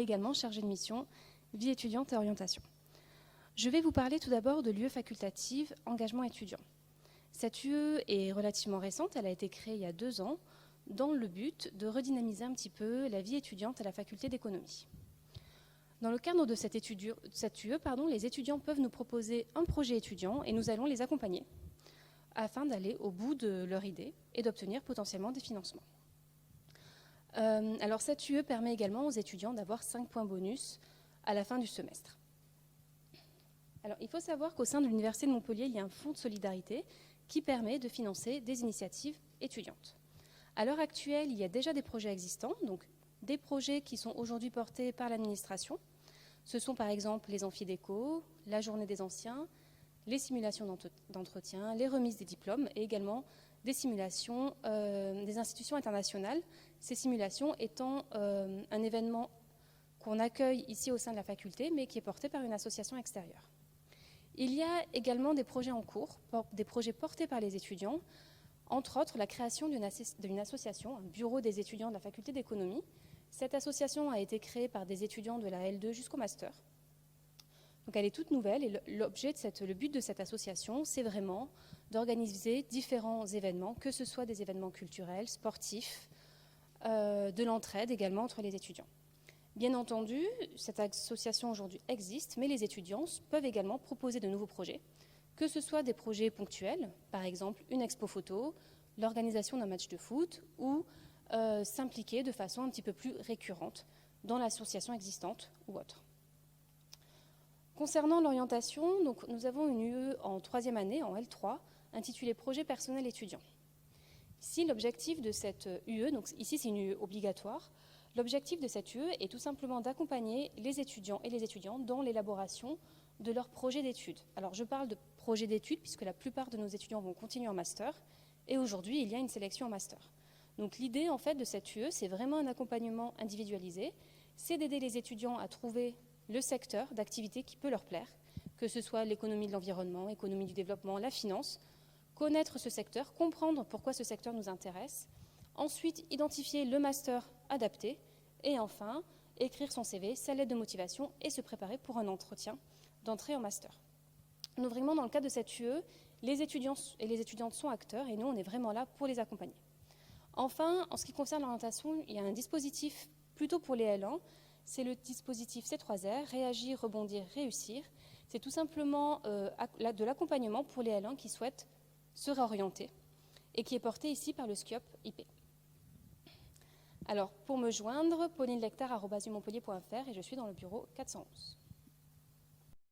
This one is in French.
également chargée de mission vie étudiante et orientation. Je vais vous parler tout d'abord de l'UE facultative engagement étudiant. Cette UE est relativement récente, elle a été créée il y a 2 ans, dans le but de redynamiser un petit peu la vie étudiante à la faculté d'économie. Dans le cadre de cette UE, les étudiants peuvent nous proposer un projet étudiant et nous allons les accompagner afin d'aller au bout de leur idée et d'obtenir potentiellement des financements. Alors cette UE permet également aux étudiants d'avoir 5 points bonus à la fin du semestre. Alors, il faut savoir qu'au sein de l'Université de Montpellier, il y a un fonds de solidarité qui permet de financer des initiatives étudiantes. À l'heure actuelle, il y a déjà des projets existants, donc des projets qui sont aujourd'hui portés par l'administration. Ce sont par exemple les amphidécos, la journée des anciens, les simulations d'entretien, les remises des diplômes et également des simulations des institutions internationales. Ces simulations étant un événement qu'on accueille ici au sein de la faculté, mais qui est porté par une association extérieure. Il y a également des projets en cours, des projets portés par les étudiants, entre autres la création d'une association, un bureau des étudiants de la faculté d'économie. Cette association a été créée par des étudiants de la L2 jusqu'au master. Donc elle est toute nouvelle et le but de cette association, c'est vraiment d'organiser différents événements, que ce soit des événements culturels, sportifs, de l'entraide également entre les étudiants. Bien entendu, cette association aujourd'hui existe, mais les étudiants peuvent également proposer de nouveaux projets, que ce soit des projets ponctuels, par exemple une expo photo, l'organisation d'un match de foot, ou s'impliquer de façon un petit peu plus récurrente dans l'association existante ou autre. Concernant l'orientation, donc, nous avons une UE en 3e année, en L3, intitulée Projet personnel étudiant. Ici, l'objectif de cette UE, donc ici c'est une UE obligatoire, l'objectif de cette UE est tout simplement d'accompagner les étudiants et les étudiantes dans l'élaboration de leur projet d'études. Alors je parle de projet d'études puisque la plupart de nos étudiants vont continuer en master et aujourd'hui il y a une sélection en master. Donc l'idée en fait de cette UE, c'est vraiment un accompagnement individualisé, c'est d'aider les étudiants à trouver le secteur d'activité qui peut leur plaire, que ce soit l'économie de l'environnement, l'économie du développement, la finance, connaître ce secteur, comprendre pourquoi ce secteur nous intéresse, ensuite identifier le master adapté et enfin écrire son CV, sa lettre de motivation et se préparer pour un entretien d'entrée en master. Donc vraiment dans le cadre de cette UE, les étudiants et les étudiantes sont acteurs et nous on est vraiment là pour les accompagner. Enfin, en ce qui concerne l'orientation, il y a un dispositif plutôt pour les L1, c'est le dispositif C3R, réagir, rebondir, réussir. C'est tout simplement de l'accompagnement pour les L1 qui souhaitent se réorienter et qui est porté ici par le SCIOP IP. Alors, pour me joindre, paulinelectar@umontpellier.fr et je suis dans le bureau 411.